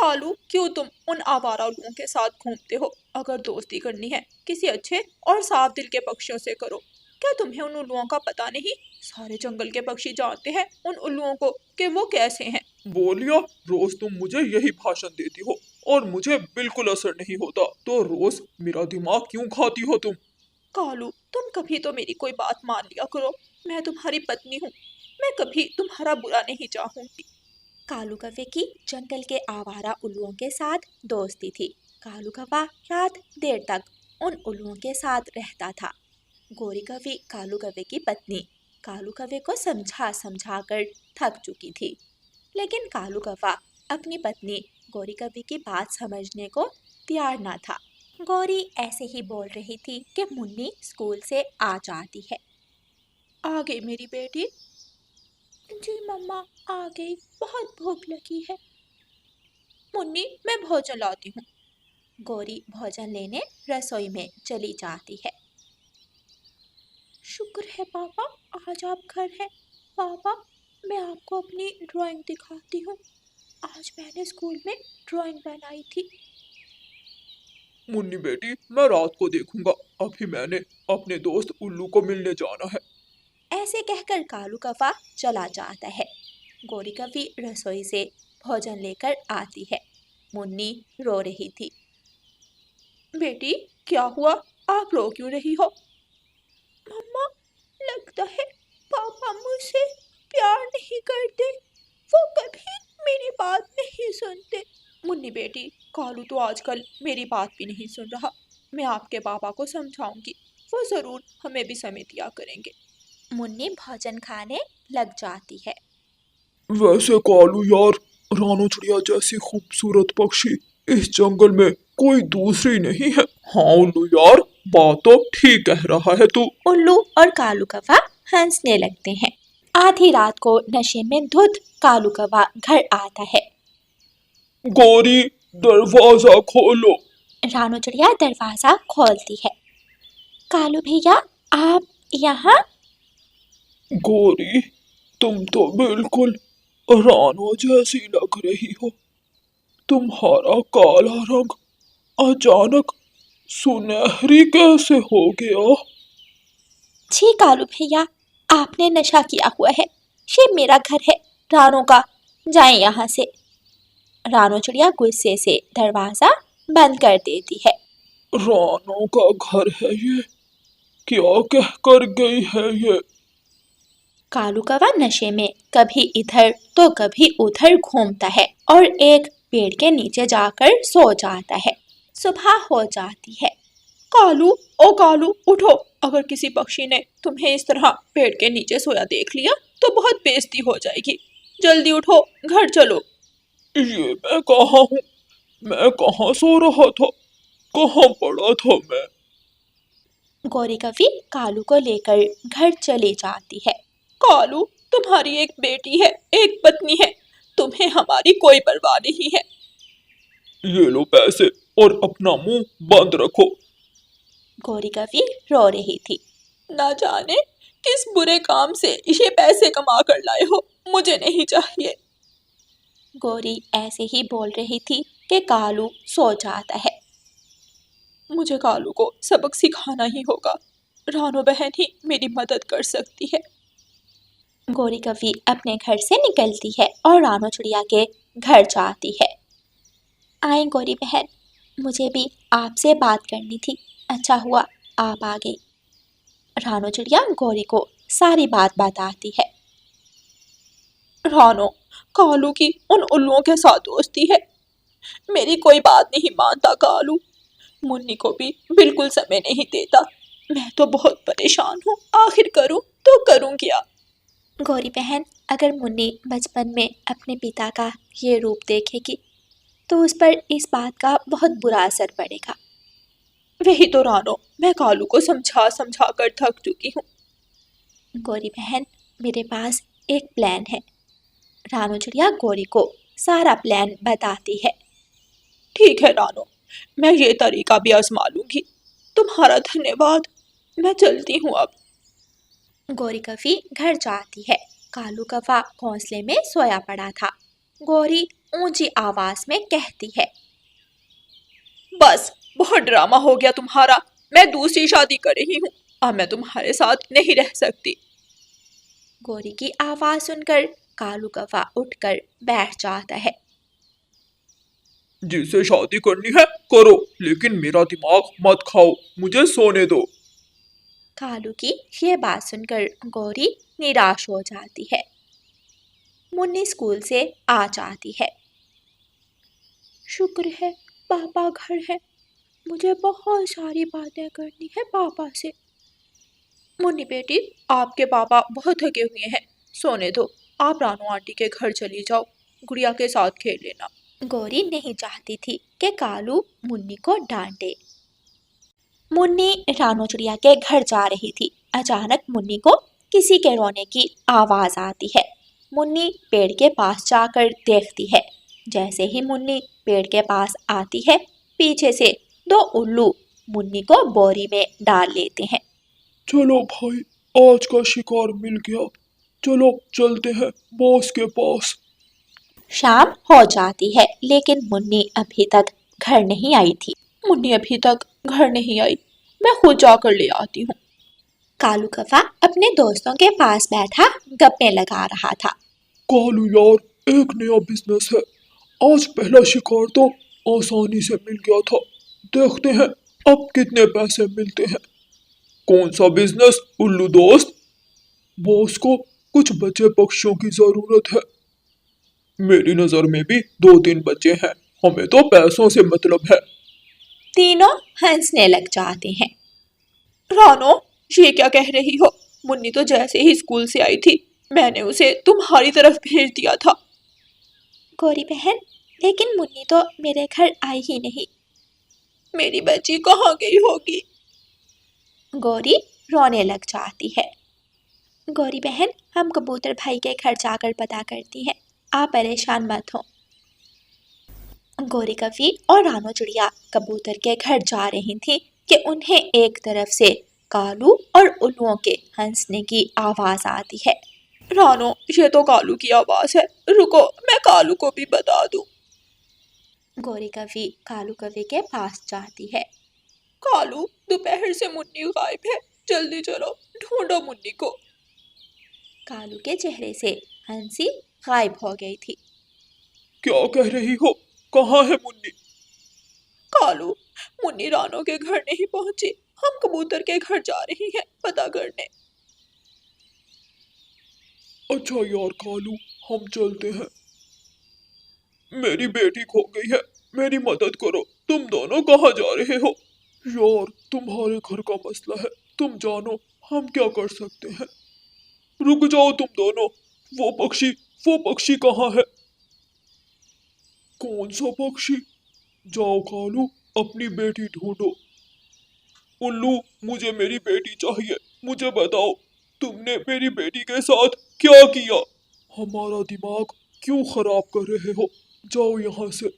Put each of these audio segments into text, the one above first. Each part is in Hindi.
कालू, क्यों तुम उन आवारा उल्लुओं के साथ घूमते हो? अगर दोस्ती करनी है किसी अच्छे और साफ दिल के पक्षियों से करो। क्या तुम्हें उन उल्लुओं का पता नहीं? सारे जंगल के पक्षी जानते हैं उन उल्लुओं को कि वो कैसे हैं। बोलिया, रोज तुम मुझे यही भाषण देती हो और मुझे बिल्कुल असर नहीं होता, तो रोज मेरा दिमाग क्यों खाती हो तुम? कालू, तुम कभी तो मेरी कोई बात मान लिया करो। मैं तुम्हारी पत्नी हूँ। मैं कभी तुम्हारा बुरा नहीं चाहूंगी। कालू कौवे की जंगल के आवारा उल्लुओं के साथ दोस्ती थी। कालू कौवा रात देर तक उन उल्लुओं के साथ रहता था। गोरी कौवी कालू कौवे की पत्नी कालू कौवे को समझा समझा कर थक चुकी थी, लेकिन कालू कौवा अपनी पत्नी गोरी कौवी की बात समझने को तैयार ना था। गोरी ऐसे ही बोल रही थी कि मुन्नी स्कूल से आ जाती है। आ गई मेरी बेटी। जी मम्मा, आ गई, बहुत भूख लगी है। मुन्नी, मैं भोजन लाती हूँ। गोरी भोजन लेने रसोई में चली जाती है। शुक्र है पापा, आज आप घर हैं। पापा, मैं आपको अपनी ड्राइंग दिखाती हूँ। आज मैंने स्कूल में ड्राइंग बनाई थी। मुन्नी बेटी, मैं रात को देखूंगा, अभी मैंने अपने दोस्त उल्लू को मिलने जाना है। ऐसे कहकर कालू कौवा चला जाता है। गोरी कौवी रसोई से भोजन लेकर आती है। मुन्नी रो रही थी। बेटी, क्या हुआ? आप रो क्यों रही हो? मम्मा, लगता है पापा मुझसे प्यार नहीं करते। वो कभी मेरी बात नहीं सुनते। मुन्नी बेटी, कालू तो आजकल मेरी बात भी नहीं सुन रहा। मैं आपके पापा को समझाऊंगी, वो जरूर हमें भी समय दिया करेंगे। मुन्नी भोजन खाने लग जाती है। वैसे कालू यार, रानो चिड़िया जैसी खूबसूरत पक्षी इस जंगल में कोई दूसरी नहीं है। हाँ उल्लू यार, बात तो ठीक कह रहा है तू। उल्लू और कालू कौवा हंसने लगते हैं। आधी रात को नशे में धुत कालू कौवा घर आता है। गोरी, दरवाजा खोलो। रानो चिड़िया दरवाजा खोलती है। कालू भैया, आप यहाँ? गोरी, तुम तो बिल्कुल रानो जैसी लग रही हो। तुम्हारा काला रंग अचानक सुनहरी कैसे हो गया? जी कालू भैया, आपने नशा किया हुआ है। ये मेरा घर है रानो का, जाएं यहाँ से। रानो चिड़िया गुस्से से दरवाजा बंद कर देती है। रानो का घर है ये? क्या कह कर गई है ये? कालू कौवा नशे में कभी इधर तो कभी उधर घूमता है और एक पेड़ के नीचे जाकर सो जाता है। सुबह हो जाती है। कालू, ओ कालू, उठो। अगर किसी पक्षी ने तुम्हें इस तरह पेड़ के नीचे सोया देख लिया तो बहुत बेइज्जती हो जाएगी। जल्दी उठो, घर चलो। ये मैं कहाँ हूँ? मैं कहाँ सो रहा था? कहाँ पड़ा था मैं? गोरी कौवी कालू को लेकर घर चली जाती है। कालू, तुम्हारी एक बेटी है, एक पत्नी है। तुम्हें हमारी कोई परवाह नहीं है। ये लो पैसे और अपना मुंह बंद रखो। गोरी कौवी रो रही थी। ना जाने किस बुरे काम से ये पैसे कमा कर लाए हो, मुझे नहीं चाहिए। गोरी ऐसे ही बोल रही थी कि कालू सो जाता है। मुझे कालू को सबक सिखाना ही होगा। रानो बहन ही मेरी मदद कर सकती है। गोरी कौवी अपने घर से निकलती है और रानो चिड़िया के घर जाती है। आए गोरी बहन, मुझे भी आपसे बात करनी थी। अच्छा हुआ आप आ गई। रानो चिड़िया गोरी को सारी बात बताती है। रानो, कालू की उन उल्लुओं के साथ दोस्ती है। मेरी कोई बात नहीं मानता कालू। मुन्नी को भी बिल्कुल समय नहीं देता। मैं तो बहुत परेशान हूँ। आखिर करूँ तो करूँ क्या? गोरी बहन, अगर मुन्नी बचपन में अपने पिता का ये रूप देखेगी तो उस पर इस बात का बहुत बुरा असर पड़ेगा। वही तो रानो, मैं कालू को समझा समझा कर थक चुकी हूँ। गोरी बहन, मेरे पास एक प्लान है। रानो चिड़िया गोरी को सारा प्लान बताती है। ठीक है रानो, मैं ये तरीका भी आजमा लूंगी। तुम्हारा धन्यवाद। मैं चलती हूँ अब। गोरी कौवी घर जाती है। कालू कौवा घोंसले में सोया पड़ा था। गोरी ऊंची आवाज में कहती है। बस बहुत ड्रामा हो गया तुम्हारा। मैं दूसरी शादी कर रही हूँ। अब मैं तुम्हारे साथ नहीं रह सकती। गौरी की आवाज सुनकर कालू कौवा उठकर बैठ जाता है। जिसे शादी करनी है करो, लेकिन मेरा दिमाग मत खाओ, मुझे सोने दो। कालू की ये बात सुनकर गौरी निराश हो जाती है। मुन्नी स्कूल से आ जाती है। शुक्र है पापा घर है। मुझे बहुत सारी बातें करनी है पापा से। मुन्नी बेटी, आपके पापा बहुत थके हुए हैं, सोने दो। आप रानू आंटी के घर चली जाओ, गुड़िया के साथ खेल लेना। गौरी नहीं चाहती थी कि कालू मुन्नी को डांटे। मुन्नी रानू चिड़िया के घर जा रही थी। अचानक मुन्नी को किसी के रोने की आवाज आती है। मुन्नी पेड़ के पास जाकर देखती है। जैसे ही मुन्नी पेड़ के पास आती है, पीछे से दो उल्लू मुन्नी को बोरी में डाल लेते हैं। चलो भाई, आज का शिकार मिल गया, चलो चलते हैं बॉस के पास। शाम हो जाती है, लेकिन मुन्नी अभी तक घर नहीं आई थी। मुन्नी अभी तक घर नहीं आई, मैं खुद जाकर ले आती हूँ। कालू कौवा अपने दोस्तों के पास बैठा गप्पे लगा रहा था। कालू यार, एक नया बिजनेस है। आज पहला शिकार तो आसानी से मिल गया था, देखते हैं अब कितने पैसे मिलते हैं। कौन सा बिजनेस उल्लू दोस्त? बॉस को कुछ बचे पक्षियों की जरूरत है। मेरी नजर में भी 2-3 बच्चे हैं, हमें तो पैसों से मतलब है। तीनों हंसने लग जाते हैं। रानो, ये क्या कह रही हो? मुन्नी तो जैसे ही स्कूल से आई थी, मैंने उसे तुम्हारी तरफ भेज दिया था। गौरी बहन, लेकिन मुन्नी तो मेरे घर आई ही नहीं। मेरी बच्ची कहाँ गई होगी? गौरी रोने लग जाती है। गौरी बहन, हम कबूतर भाई के घर जाकर पता करती हैं, आप परेशान मत हो। गौरी कवि और रानो चिड़िया कबूतर के घर जा रही थी कि उन्हें एक तरफ से कालू और उल्लुओं के हंसने की आवाज आती है। रानो, ये तो कालू की आवाज है, रुको मैं कालू को भी बता दूं। गौरी कवि कालू कवि के पास जाती है। कालू, दोपहर से मुन्नी गायब है, जल्दी चलो ढूंढो मुन्नी को। कालू के चेहरे से हंसी गायब हो गई थी। क्या कह रही हो? कहाँ है मुन्नी? कालू, मुन्नी रानो के घर नहीं पहुंची, हम कबूतर के घर जा रही हैं पता करने। अच्छा यार कालू, हम चलते हैं। मेरी बेटी खो गई है, मेरी मदद करो। तुम दोनों कहाँ जा रहे हो? यार, तुम्हारे घर का मसला है, तुम जानो हम क्या कर सकते हैं। रुक जाओ तुम दोनों, वो पक्षी कहाँ है? कौन सा पक्षी? जाओ कालू, अपनी बेटी ढूंढो। उल्लू, मुझे मेरी बेटी चाहिए, मुझे बताओ तुमने मेरी बेटी के साथ क्या किया? हमारा दिमाग क्यों खराब कर रहे हो? जाओ यहाँ से।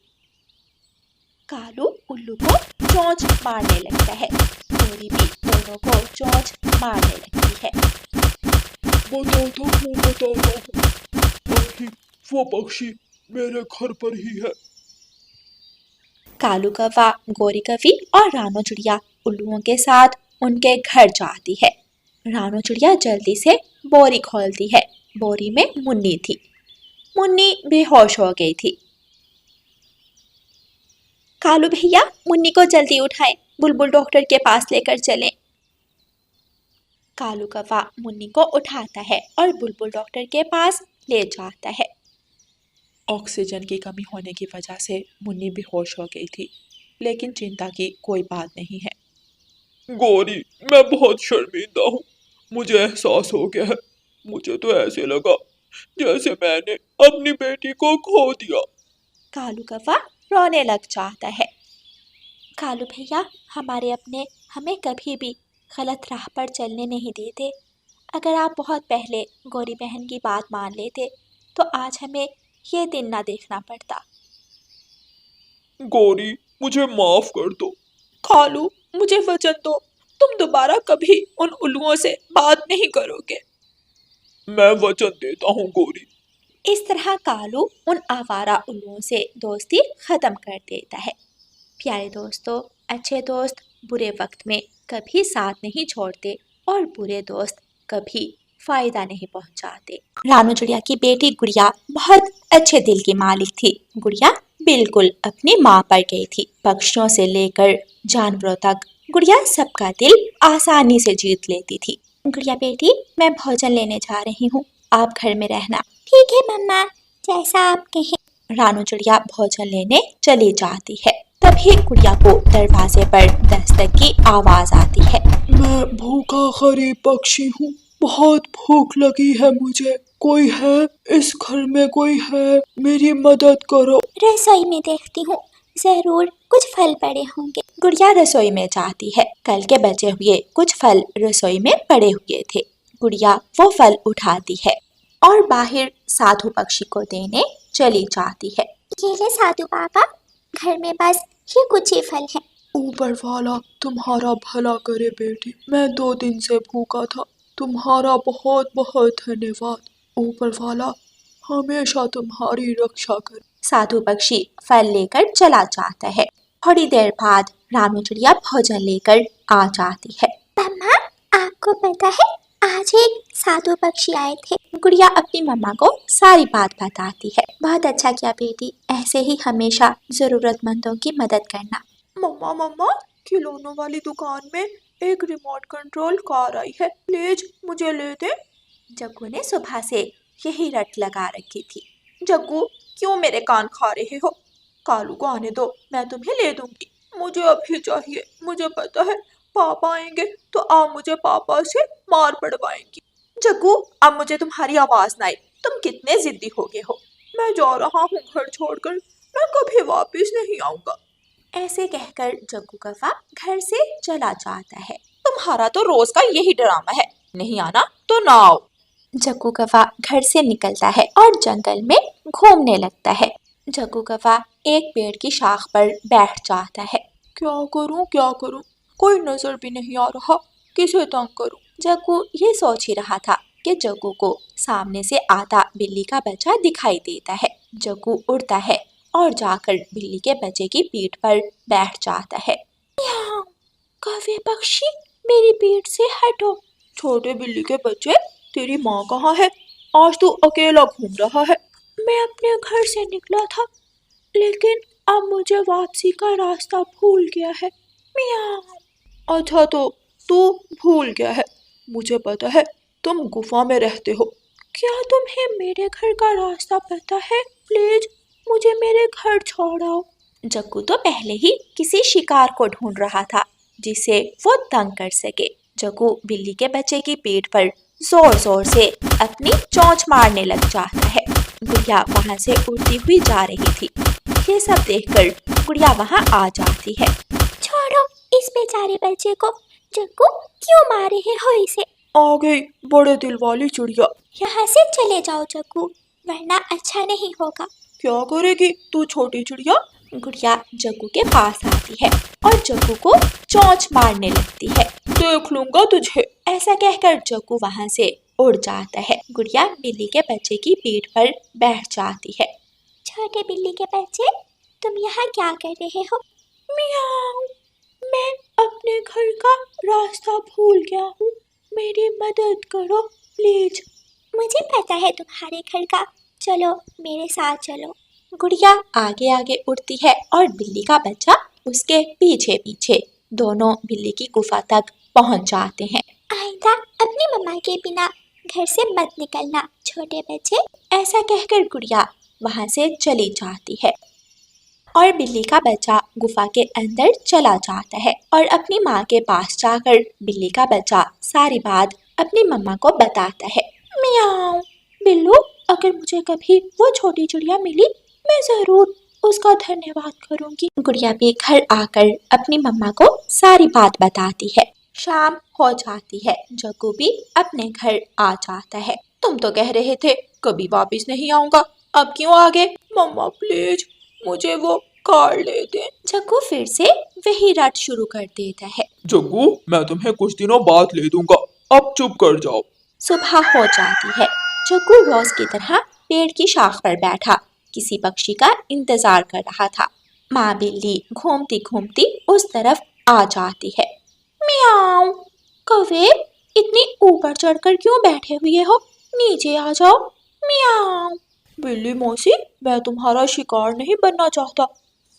कालू उल्लू को चोंच मारने लगता है। गौरी भी दोनों को चोंच मारने लगती है। बताता हूँ, अभी वो पक्षी मेरे घर पर ही है। कालू कौवा, गौरी कवि और रानो चिड़िया उल्लुओं के साथ उनके घर जाती है। रानो चिड़िया जल्दी से बोरी खोलती है। बोरी में मुन्नी थी। मुन्नी बेहोश हो गई थी। कालू भैया, मुन्नी को जल्दी उठाएं, बुलबुल डॉक्टर के पास लेकर चलें। कालू कौवा मुन्नी को उठाता है और बुलबुल डॉक्टर के पास ले जाता है। ऑक्सीजन की कमी होने की वजह से मुन्नी बेहोश हो गई थी, लेकिन चिंता की कोई बात नहीं है। गौरी, मैं बहुत शर्मिंदा हूँ, मुझे एहसास हो गया है। मुझे तो ऐसे लगा जैसे मैंने अपनी बेटी को खो दिया। कालू कौवा रोने लग जाता है। कालू भैया, हमारे अपने हमें कभी भी गलत राह पर चलने नहीं देते। अगर आप बहुत पहले गौरी बहन की बात मान लेते तो आज हमें ये दिन ना देखना पड़ता। गौरी, मुझे माफ कर दो। कालू, मुझे वचन दो, तुम दोबारा कभी उन उल्लुओं से बात नहीं करोगे। मैं वचन देता हूँ गौरी। इस तरह कालू उन आवारा उल्लुओं से दोस्ती खत्म कर देता है। प्यारे दोस्तों, अच्छे दोस्त बुरे वक्त में कभी साथ नहीं छोड़ते और बुरे दोस्त कभी फायदा नहीं पहुंचाते। रानू चिड़िया की बेटी गुड़िया बहुत अच्छे दिल की मालिक थी। गुड़िया बिल्कुल अपनी माँ पर गई थी। पक्षियों से लेकर जानवरों तक गुड़िया सबका दिल आसानी से जीत लेती थी। गुड़िया बेटी, मैं भोजन लेने जा रही हूँ, आप घर में रहना। ठीक है मम्मा, जैसा आप कहें। रानू चिड़िया भोजन लेने चली जाती है। तभी गुड़िया को दरवाजे पर दस्तक की आवाज आती है। मैं भूखा गरीब पक्षी हूँ, बहुत भूख लगी है मुझे। कोई है इस घर में? कोई है? मेरी मदद करो। रसोई में देखती हूँ, जरूर कुछ फल पड़े होंगे। गुड़िया रसोई में जाती है। कल के बचे हुए कुछ फल रसोई में पड़े हुए थे। गुड़िया वो फल उठाती है और बाहर साधु पक्षी को देने चली जाती है। ये ले साधु बाबा, घर में बस ये कुछ ही फल है। ऊपर वाला तुम्हारा भला करे बेटी, मैं 2 दिन से भूखा था। तुम्हारा बहुत बहुत धन्यवाद। ऊपर वाला हमेशा तुम्हारी रक्षा करे। साधु पक्षी फल लेकर चला जाता है। थोड़ी देर बाद रानू चिड़िया भोजन लेकर आ जाती है। मम्मा, आपको पता है आज एक साधु पक्षी आए थे। गुड़िया अपनी मम्मा को सारी बात बताती है। बहुत अच्छा किया बेटी, ऐसे ही हमेशा जरूरतमंदों की मदद करना। मम्मा मम्मा, खिलौनों वाली दुकान में एक रिमोट कंट्रोल कार आई है, प्लीज मुझे ले दे। जग्गू ने सुबह से यही रट लगा रखी थी। जग्गू, क्यों मेरे कान खा रहे हो? कालू को आने दो, मैं तुम्हें ले दूंगी। मुझे अभी चाहिए। मुझे पता है पापा आएंगे तो आप मुझे पापा से मार पड़वाएंगी। जग्गू, अब मुझे तुम्हारी आवाज ना आई। तुम कितने जिद्दी हो गए हो। मैं जा रहा हूँ घर छोड़कर, मैं कभी वापस नहीं आऊंगा। ऐसे कहकर जग्गू कौवा घर से चला जाता है। तुम्हारा तो रोज का यही ड्रामा है, नहीं आना तो ना आओ। जग्गू कौवा घर से निकलता है और जंगल में घूमने लगता है। जग्गू कौवा एक पेड़ की शाख पर बैठ जाता है। क्या करूं? कोई नजर भी नहीं आ रहा, किसे तंग करूं? जग्गू ये सोच ही रहा था कि जग्गू को सामने से आता बिल्ली का बच्चा दिखाई देता है। जग्गू उड़ता है और जाकर बिल्ली के बच्चे की पीठ पर बैठ जाता है। कौवे पक्षी, मेरी पीठ से हटो। छोटे बिल्ली के बच्चे, तेरी माँ कहाँ है? आज तू अकेला घूम रहा है। मैं अपने घर से निकला था, लेकिन अब मुझे वापसी का रास्ता भूल गया है। मियाँ। अच्छा, तो तू भूल गया है। मुझे पता है तुम गुफा में रहते हो। क्या तुम्हें मेरे घर का रास्ता पता है? प्लीज मुझे मेरे घर छोड़ाओ। जग्गू तो पहले ही किसी शिकार को ढूंढ रहा था जिसे वो तंग कर सके। जग्गू बिल्ली के बच्चे की पीठ पर जोर जोर से अपनी चोंच मारने लग जाता है। गुड़िया वहां से उड़ती हुई जा रही थी। ये सब देखकर गुड़िया वहां आ जाती है। छोड़ो इस बेचारे बच्चे को। जग्गू, क्यों मारे हो इसे? आ गई बड़े दिल वाली चिड़िया। यहाँ से चले जाओ जग्गू, वरना अच्छा नहीं होगा। क्या करेगी तू छोटी चिड़िया? गुड़िया जग्गू के पास आती है और जग्गू को चोंच मारने लगती है। देख लूंगा तुझे। ऐसा कहकर जग्गू वहां से उड़ जाता है। गुड़िया बिल्ली के बच्चे की पीठ पर बैठ जाती है। छोटे बिल्ली के बच्चे, तुम यहाँ क्या कर रहे हो? मियाऊ, मैं अपने घर का रास्ता भूल गया हूँ, मेरी मदद करो प्लीज। मुझे पता है तुम्हारे घर का, चलो मेरे साथ चलो। गुड़िया आगे आगे उड़ती है और बिल्ली का बच्चा उसके पीछे पीछे। दोनों बिल्ली की गुफा तक पहुंच जाते हैं। आइंदा अपनी मम्मा के बिना घर से मत निकलना छोटे बच्चे। ऐसा कहकर गुड़िया वहां से चली जाती है और बिल्ली का बच्चा गुफा के अंदर चला जाता है और अपनी माँ के पास जाकर बिल्ली का बच्चा सारी बात अपनी मम्मा को बताता है। मियाऊ, बिल्लू, अगर मुझे कभी वो छोटी चिड़िया मिली, मैं जरूर उसका धन्यवाद करूंगी। गुड़िया भी घर आकर अपनी मम्मा को सारी बात बताती है। शाम हो जाती है। जग्गू भी अपने घर आ जाता है। तुम तो कह रहे थे कभी वापस नहीं आऊंगा, अब क्यों आ गए? मम्मा प्लीज मुझे वो कार ले दे। जग्गू फिर से वही रट शुरू कर देता है। जग्गू, मैं तुम्हें कुछ दिनों बाद ले दूंगा, अब चुप कर जाओ। सुबह हो जाती है। जग्गू रोज की तरह पेड़ की शाख पर बैठा किसी पक्षी का इंतजार कर रहा था। माँ बिल्ली घूमती घूमती उस तरफ आ जाती है। म्याऊं, कौवे इतनी ऊपर चढ़कर क्यों बैठे हुए हो? नीचे आ जाओ। म्याऊं। बिल्ली मौसी, मैं तुम्हारा शिकार नहीं बनना चाहता,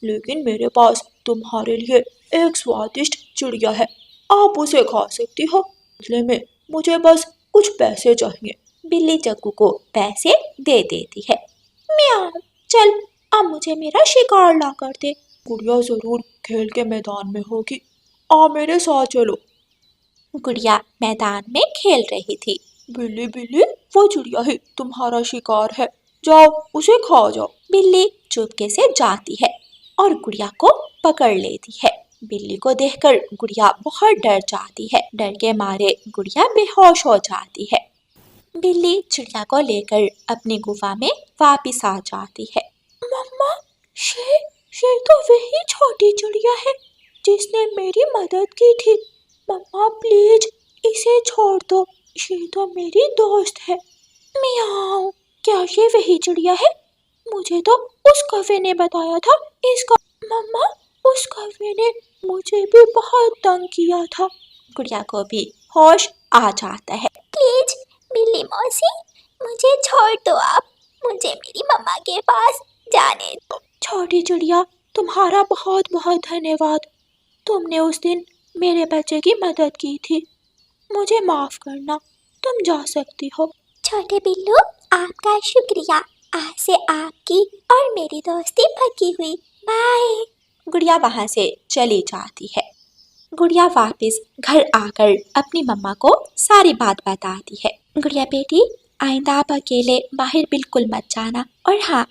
लेकिन मेरे पास तुम्हारे लिए एक स्वादिष्ट चिड़िया है, आप उसे खा सकती हो। बदले में मुझे बस कुछ पैसे चाहिए। बिल्ली जग्गू को पैसे दे देती है। म्याऊं, चल अब मुझे मेरा शिकार ला कर दे। गुड़िया जरूर खेल के मैदान में होगी, आ मेरे साथ चलो। गुड़िया मैदान में खेल रही थी। बिल्ली बिल्ली, वो चिड़िया ही तुम्हारा शिकार है, जाओ उसे खा जाओ। बिल्ली चुपके से जाती है और गुड़िया को पकड़ लेती है। बिल्ली को देखकर गुड़िया बहुत डर जाती है। डर के मारे गुड़िया बेहोश हो जाती है। बिल्ली चिड़िया को लेकर अपनी गुफा में वापस आ जाती है। मम्मा, ये तो वही छोटी चिड़िया है जिसने मेरी मदद की थी। मम्मा प्लीज इसे छोड़ दो, ये तो मेरी दोस्त है। मियाओ, क्या ये वही चिड़िया है? मुझे तो उस कौवे ने बताया था इसका। मम्मा, उस कौवे ने मुझे भी बहुत तंग किया था। गुड़िया को भी होश आ जाता है। प्लीज बिल्ली मौसी, मुझे छोड़ दो आप, मुझे मेरी मम्मा के पास जाने दो। छोटी चिड़िया, तुम्हारा बहुत बहुत धन्यवाद। तुमने उस दिन मेरे बच्चे की मदद की थी, मुझे माफ करना, तुम जा सकती हो। छोटे बिल्लू, आपका शुक्रिया, आज से आपकी और मेरी दोस्ती पक्की हुई। बाय। गुड़िया वहां से चली जाती है। गुड़िया वापस घर आकर अपनी मम्मा को सारी बात बताती है। गुड़िया बेटी, आइंदा आप अकेले बाहर बिल्कुल मत जाना, और हाँ,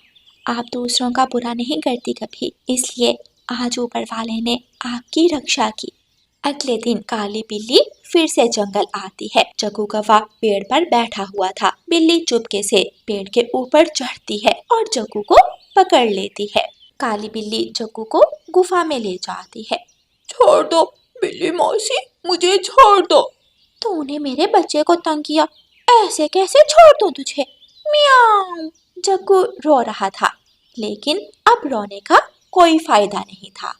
आप दूसरों का बुरा नहीं करती कभी, इसलिए आज ऊपर वाले ने आपकी रक्षा की। अगले दिन काली बिल्ली फिर से जंगल आती है। जग्गू कौवा पेड़ पर बैठा हुआ था। बिल्ली चुपके से पेड़ के ऊपर चढ़ती है और जग्गू को पकड़ लेती है। काली बिल्ली जग्गू को गुफा में ले जाती है। छोड़ दो बिल्ली मौसी, मुझे छोड़ दो। तूने मेरे बच्चे को तंग किया, ऐसे कैसे छोड़ दूं तुझे? म्याऊं। जग्गू रो रहा था, लेकिन अब रोने का कोई फायदा नहीं था।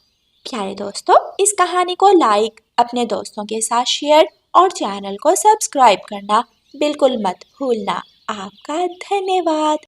प्यारे दोस्तों, इस कहानी को लाइक, अपने दोस्तों के साथ शेयर और चैनल को सब्सक्राइब करना बिल्कुल मत भूलना। आपका धन्यवाद।